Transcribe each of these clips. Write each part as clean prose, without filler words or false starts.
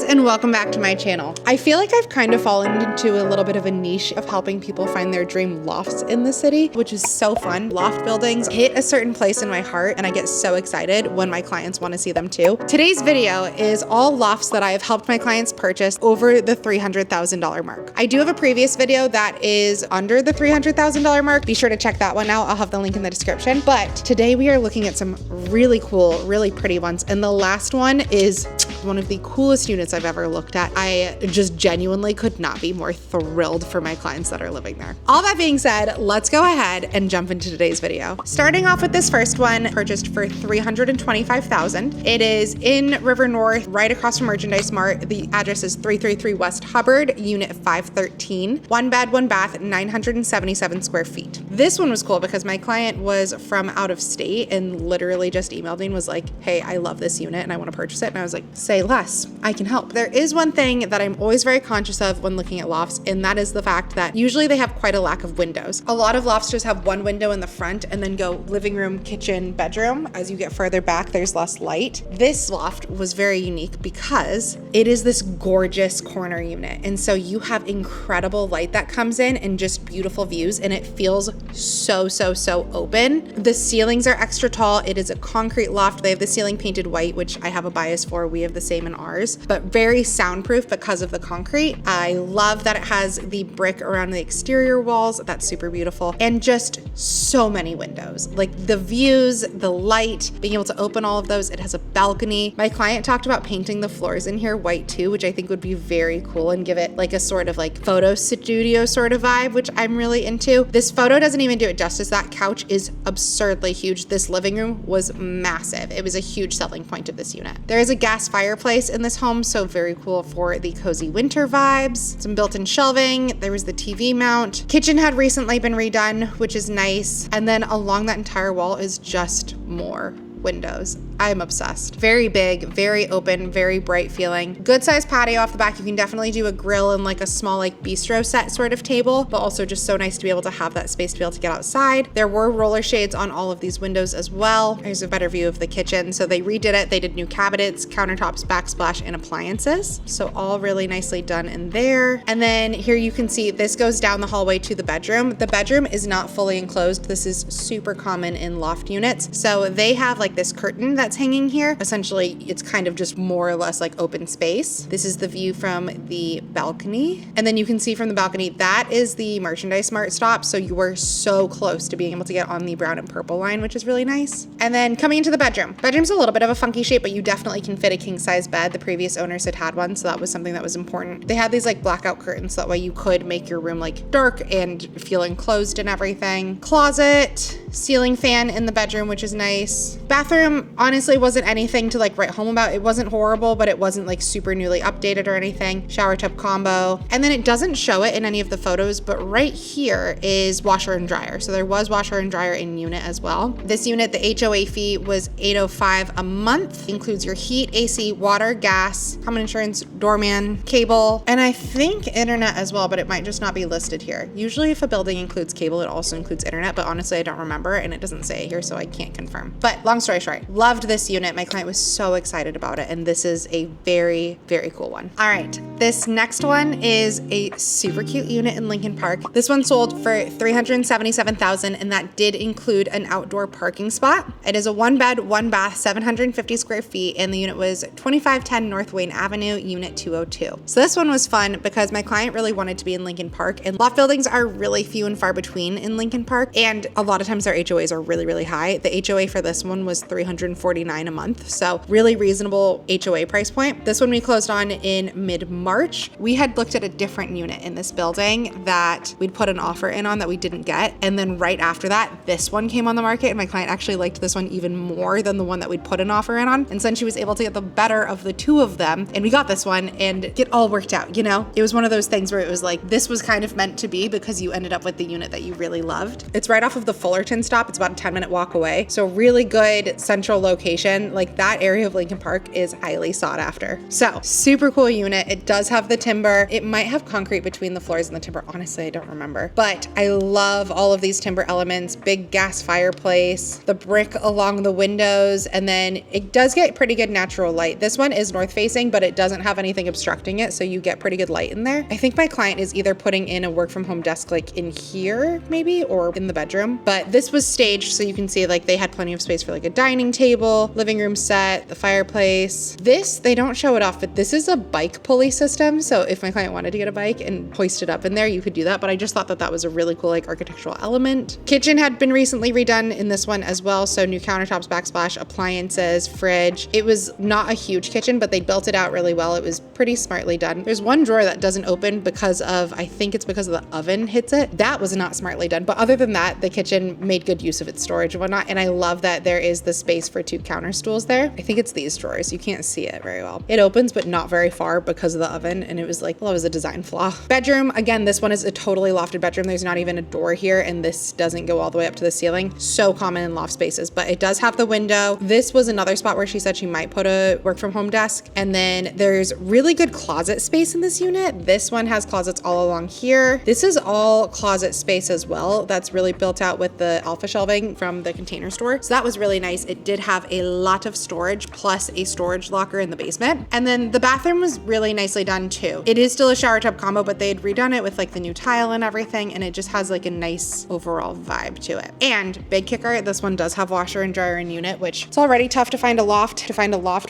and welcome back to my channel. I feel like I've kind of fallen into a little bit of a niche of helping people find their dream lofts in the city, which is so fun. Loft buildings hit a certain place in my heart and I get so excited when my clients want to see them too. Today's video is all lofts that I have helped my clients purchase over the $300,000 mark. I do have a previous video that is under the $300,000 mark. Be sure to check that one out. I'll have the link in the description. But today we are looking at some really cool, really pretty ones. And the last one is one of the coolest units I've ever looked at. I just genuinely could not be more thrilled for my clients that are living there. All that being said, let's go ahead and jump into today's video. Starting off with this first one, purchased for $325,000. It is in River North, right across from Merchandise Mart. The address is 333 West Hubbard, unit 513. One bed, one bath, 977 square feet. This one was cool because my client was from out of state and literally just emailed me and was like, hey, I love this unit and I want to purchase it. And I was like, say less, I can help. There is one thing that I'm always very conscious of when looking at lofts, and that is the fact that usually they have quite a lack of windows. A lot of lofts just have one window in the front and then go living room, kitchen, bedroom. As you get further back, there's less light. This loft was very unique because it is this gorgeous corner unit. And so you have incredible light that comes in and just beautiful views, and it feels so open. The ceilings are extra tall. It is a concrete loft. They have the ceiling painted white, which I have a bias for. We have the same in ours, but very soundproof because of the concrete. I love that it has the brick around the exterior walls. That's super beautiful. And just so many windows. Like the views, the light, being able to open all of those. It has a balcony. My client talked about painting the floors in here white too, which I think would be very cool and give it like a sort of like photo studio sort of vibe, which I'm really into. This photo doesn't even do it justice. That couch is absurdly huge. This living room was massive. It was a huge selling point of this unit. There is a gas fireplace in this home, so very cool for the cozy winter vibes. Some built-in shelving. There was the TV mount. Kitchen had recently been redone, which is nice. And then along that entire wall is just more windows. I'm obsessed. Very big, very open, very bright feeling. Good sized patio off the back. You can definitely do a grill and like a small like bistro set sort of table, but also just so nice to be able to have that space to be able to get outside. There were roller shades on all of these windows as well. Here's a better view of the kitchen. So they redid it. They did new cabinets, countertops, backsplash, and appliances. So all really nicely done in there. And then here you can see this goes down the hallway to the bedroom. The bedroom is not fully enclosed. This is super common in loft units. So they have like this curtain that's hanging here. Essentially, it's kind of just more or less like open space. This is the view from the balcony. And then you can see from the balcony, that is the Merchandise Mart stop. So you were so close to being able to get on the brown and purple line, which is really nice. And then coming into the bedroom. Bedroom's a little bit of a funky shape, but you definitely can fit a king size bed. The previous owners had one, so that was something that was important. They had these like blackout curtains, so that way you could make your room like dark and feel enclosed and everything. Closet, ceiling fan in the bedroom, which is nice. Bathroom honestly wasn't anything to like write home about. It wasn't horrible, but it wasn't like super newly updated or anything. Shower tub combo. And then it doesn't show it in any of the photos, but right here is washer and dryer. So there was washer and dryer in unit as well. This unit, the HOA fee was $805 a month. Includes your heat, AC, water, gas, common insurance, doorman, cable, and I think internet as well, but it might just not be listed here. Usually if a building includes cable, it also includes internet, but honestly, I don't remember and it doesn't say it here, so I can't confirm. But long story short, loved this unit. My client was so excited about it, and this is a very cool one. All right, this next one is a super cute unit in Lincoln Park. This one sold for $377,000, and that did include an outdoor parking spot. It is a one bed, one bath, 750 square feet, and the unit was 2510 North Wayne Avenue, unit 202. So this one was fun because my client really wanted to be in Lincoln Park, and loft buildings are really few and far between in Lincoln Park, and a lot of times their HOAs are really high. The HOA for this one was $349 a month, so really reasonable HOA price point. This one we closed on in mid-March. We had looked at a different unit in this building that we'd put an offer in on that we didn't get, and then right after that, this one came on the market, and my client actually liked this one even more than the one that we'd put an offer in on, and so she was able to get the better of the two of them, and we got this one, and it all worked out, you know? It was one of those things where it was like, this was kind of meant to be because you ended up with the unit that you really loved. It's right off of the Fullerton stop. It's about a 10-minute walk away, so really good central location location, like that area of Lincoln Park is highly sought after. So super cool unit. It does have the timber. It might have concrete between the floors and the timber. Honestly, I don't remember, but I love all of these timber elements. Big gas fireplace, the brick along the windows, and then it does get pretty good natural light. This one is north facing, but it doesn't have anything obstructing it, so you get pretty good light in there. I think my client is either putting in a work from home desk like in here maybe, or in the bedroom, but this was staged so you can see like they had plenty of space for like a dining table, living room set, the fireplace. This, they don't show it off, but this is a bike pulley system. So if my client wanted to get a bike and hoist it up in there, you could do that. But I just thought that that was a really cool like architectural element. Kitchen had been recently redone in this one as well. So new countertops, backsplash, appliances, fridge. It was not a huge kitchen, but they built it out really well. It was pretty smartly done. There's one drawer that doesn't open because of, I think it's because of the oven hits it. That was not smartly done. But other than that, the kitchen made good use of its storage and whatnot. And I love that there is the space for 2 counter stools there. I think it's these drawers. You can't see it very well. It opens, but not very far because of the oven. And it was like, well, it was a design flaw. Bedroom, again, this one is a totally lofted bedroom. There's not even a door here, and this doesn't go all the way up to the ceiling. So common in loft spaces, but it does have the window. This was another spot where she said she might put a work from home desk. And then there's really good closet space in this unit. This one has closets all along here. This is all closet space as well. That's really built out with the alpha shelving from the Container Store. So that was really nice. It did have a lot of storage plus a storage locker in the basement. And then the bathroom was really nicely done too. It is still a shower tub combo, but they had redone it with like the new tile and everything. And it just has like a nice overall vibe to it. And big kicker, this one does have washer and dryer in unit, which it's already tough to find a loft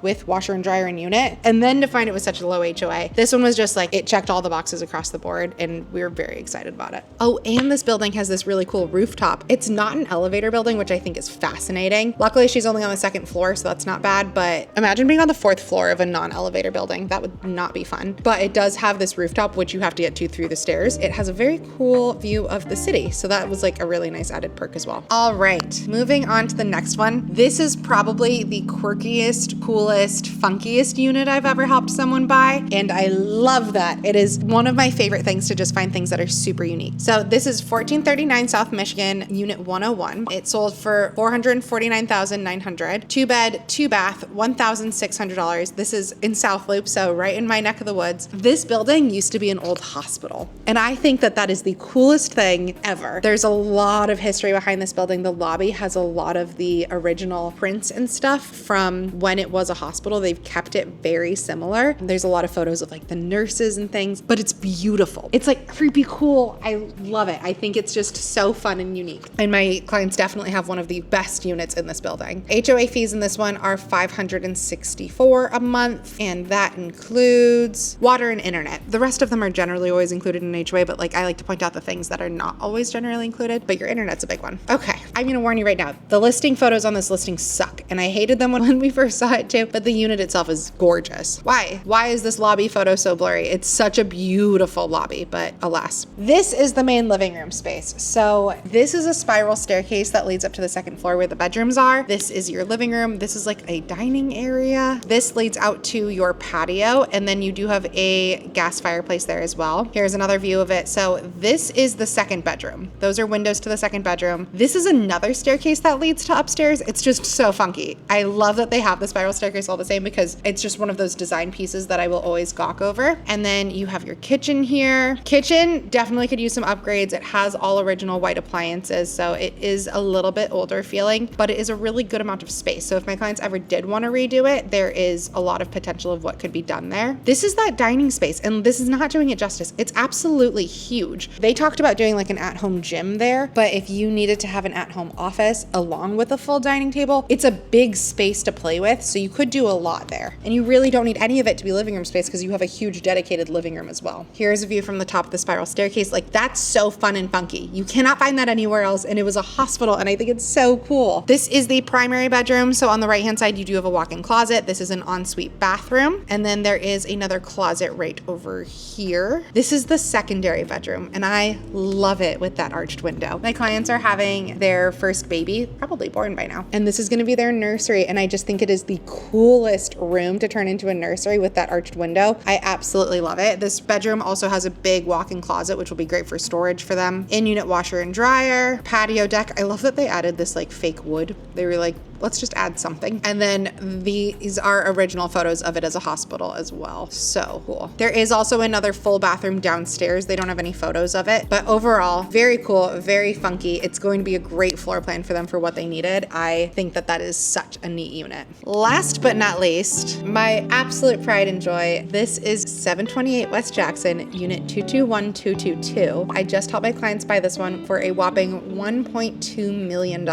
with washer and dryer in unit. And then to find it with such a low HOA. This one was just like, it checked all the boxes across the board, and we were very excited about it. Oh, and this building has this really cool rooftop. It's not an elevator building, which I think is fascinating. Luckily, she's only on the 2nd floor, so that's not bad, but imagine being on the 4th floor of a non-elevator building. That would not be fun. But it does have this rooftop, which you have to get to through the stairs. It has a very cool view of the city, so that was like a really nice added perk as well. All right, moving on to the next one. This is probably the quirkiest, coolest, funkiest unit I've ever helped someone buy, and I love that. It is one of my favorite things to just find things that are super unique. So this is 1439 South Michigan, Unit 101. It sold for $449,900. 2-bed, 2-bath, $1,600. This is in South Loop, so right in my neck of the woods. This building used to be an old hospital, and I think that that is the coolest thing ever. There's a lot of history behind this building. The lobby has a lot of the original prints and stuff from when it was a hospital. They've kept it very similar. There's a lot of photos of like the nurses and things, but it's beautiful. It's like creepy cool. I love it. I think it's just so fun and unique. And my clients definitely have one of the best units in this building. HOA fees in this one are $564 a month, and that includes water and internet. The rest of them are generally always included in HOA, but like I like to point out the things that are not always generally included, but your internet's a big one. Okay, I'm gonna warn you right now, the listing photos on this listing suck, and I hated them when we first saw it too, but the unit itself is gorgeous. Why? Why is this lobby photo so blurry? It's such a beautiful lobby, but alas. This is the main living room space. So this is a spiral staircase that leads up to the 2nd floor where the bedrooms are. This is your living room. This is like a dining area. This leads out to your patio, and then you do have a gas fireplace there as well. Here's another view of it. So this is the 2nd bedroom. Those are windows to the 2nd bedroom. This is another staircase that leads to upstairs. It's just so funky. I love that they have the spiral staircase all the same because it's just one of those design pieces that I will always gawk over. And then you have your kitchen here. Kitchen definitely could use some upgrades. It has all original white appliances, so it is a little bit older feeling, but it is a really good amount of space. So if my clients ever did want to redo it, there is a lot of potential of what could be done there. This is that dining space, and this is not doing it justice. It's absolutely huge. They talked about doing like an at-home gym there, but if you needed to have an at-home office along with a full dining table, it's a big space to play with, so you could do a lot there. And you really don't need any of it to be living room space because you have a huge dedicated living room as well. Here's a view from the top of the spiral staircase. Like, that's so fun and funky. You cannot find that anywhere else, and it was a hospital, and I think it's so cool. This is the primary bedroom, so on the right hand side you do have a walk-in closet. This is an ensuite bathroom, and then there is another closet right over here. This is the secondary bedroom, and I love it with that arched window. My clients are having their first baby, probably born by now, and this is going to be their nursery, and I just think it is the coolest room to turn into a nursery with that arched window. I absolutely love it. This bedroom also has a big walk-in closet, which will be great for storage for them. In-unit washer and dryer, patio deck. I love that they added this like fake wood. They were like, let's just add something. And then these are original photos of it as a hospital as well. So cool. There is also another full bathroom downstairs. They don't have any photos of it, but overall, very cool, very funky. It's going to be a great floor plan for them for what they needed. I think that that is such a neat unit. Last but not least, my absolute pride and joy. This is 728 West Jackson, unit 221222. I just helped my clients buy this one for a whopping $1.2 million.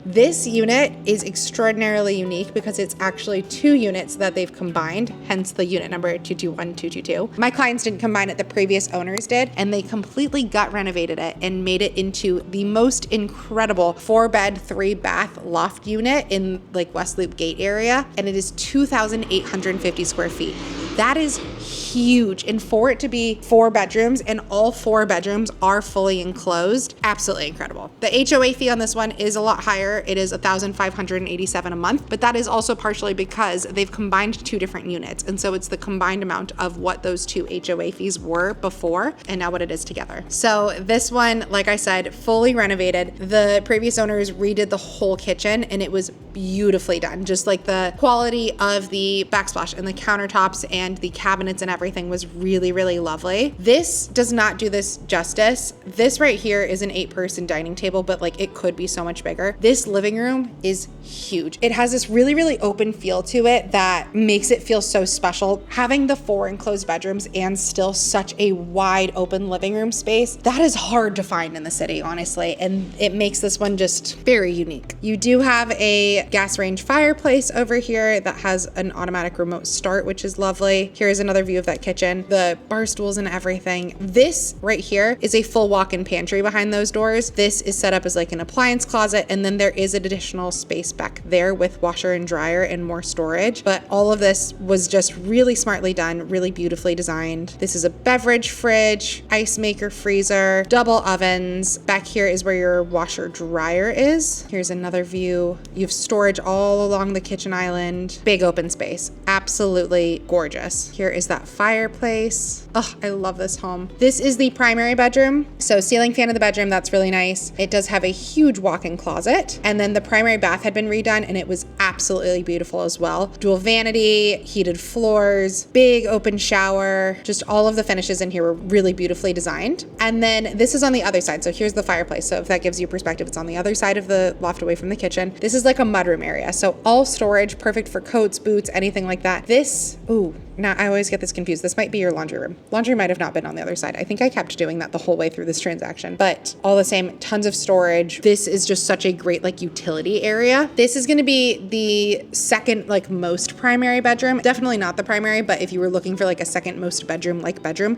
This unit is extraordinarily unique because it's actually 2 units that they've combined, hence the unit number 221222. My clients didn't combine it, the previous owners did, and they completely gut renovated it and made it into the most incredible 4-bed, 3-bath loft unit in like West Loop Gate area, and it is 2,850 square feet. That is huge. And for it to be 4 bedrooms and all 4 bedrooms are fully enclosed, absolutely incredible. The HOA fee on this one is a lot higher. It is $1,587 a month, but that is also partially because they've combined 2 different units. And so it's the combined amount of what those 2 HOA fees were before and now what it is together. So this one, like I said, fully renovated. The previous owners redid the whole kitchen and it was beautifully done. Just like the quality of the backsplash and the countertops and the cabinets and everything was really, really lovely. This does not do this justice. This right here is an 8-person dining table, but like it could be so much bigger. This living room is huge. It has this really, really open feel to it that makes it feel so special. Having the 4 enclosed bedrooms and still such a wide open living room space, that is hard to find in the city, honestly. And it makes this one just very unique. You do have a gas range fireplace over here that has an automatic remote start, which is lovely. Here's another view of that kitchen, the bar stools and everything. This right here is a full walk-in pantry behind those doors. This is set up as like an appliance closet, and then there is additional space back there with washer and dryer and more storage. But all of this was just really smartly done, really beautifully designed. This is a beverage fridge, ice maker, freezer, double ovens. Back here is where your washer dryer is. Here's another view. You have storage all along the kitchen island. Big open space. Absolutely gorgeous. Here is that fireplace. Oh, I love this home. This is the primary bedroom. So ceiling fan in the bedroom, that's really nice. It does have a huge walk-in closet. And then the primary bath had been redone and it was absolutely beautiful as well. Dual vanity, heated floors, big open shower, just all of the finishes in here were really beautifully designed. And then this is on the other side. So here's the fireplace. So if that gives you perspective, it's on the other side of the loft away from the kitchen. This is like a mudroom area. So all storage, perfect for coats, boots, anything like that. This, ooh, now I always get this confused. This might be your laundry room. Laundry might have not been on the other side. I think I kept doing that the whole way through this transaction, but all the same, tons of storage. This is just such a great like utility area. This is going to be the second like most primary bedroom. Definitely not the primary, but if you were looking for like a second most bedroom,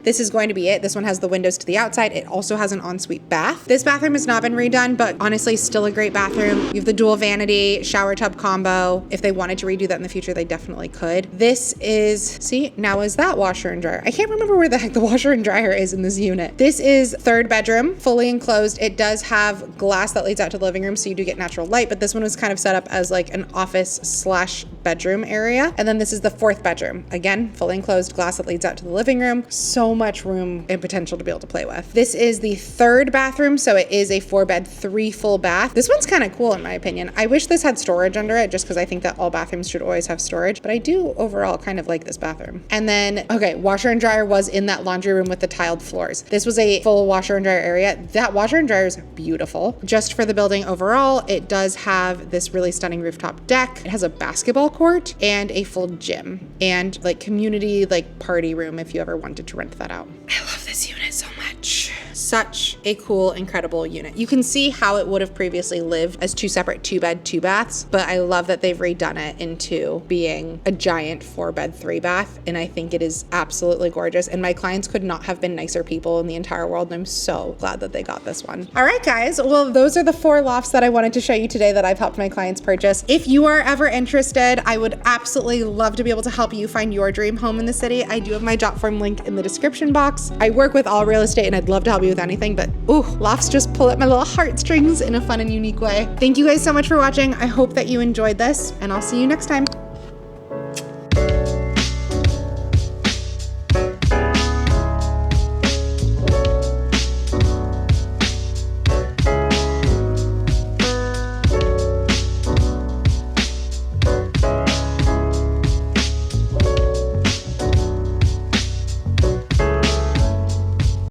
this is going to be it. This one has the windows to the outside. It also has an ensuite bath. This bathroom has not been redone, but honestly, still a great bathroom. You have the dual vanity, shower tub combo. If they wanted to redo that in the future, they definitely could. This is, see, now is that washer and dryer? I can't remember where the heck the washer and dryer is in this unit. This is 3rd bedroom, fully enclosed. It does have glass that leads out to the living room, so you do get natural light, but this one was kind of set up as like an office / bedroom area. And then this is the 4th bedroom. Again, fully enclosed, glass that leads out to the living room. So much room and potential to be able to play with. This is the 3rd bathroom, so it is a 4-bed, 3 full bath. This one's kind of cool in my opinion. I wish this had storage under it just because I think that all bathrooms should always have storage, but I do overall kind of like this bathroom. And then, okay, washer and dryer was in that laundry room with the tiled floors. This was a full washer and dryer area. That washer and dryer is beautiful. Just for the building overall, it does have this really stunning rooftop deck. It has a basketball court and a full gym and like community like party room if you ever wanted to rent that out. I love this unit so much. Such a cool, incredible unit. You can see how it would have previously lived as 2 separate 2-bed, 2-baths, but I love that they've redone it into being a giant 4-bed, 3-bath, and I think it is absolutely gorgeous. And my clients could not have been nicer people in the entire world, and I'm so glad that they got this one. All right, guys. Well, those are the 4 lofts that I wanted to show you today that I've helped my clients purchase. If you are ever interested, I would absolutely love to be able to help you find your dream home in the city. I do have my job form link in the description box. I work with all real estate, and I'd love to help you with anything, but ooh, lofts just pull at my little heartstrings in a fun and unique way. Thank you guys so much for watching. I hope that you enjoyed this, and I'll see you next time.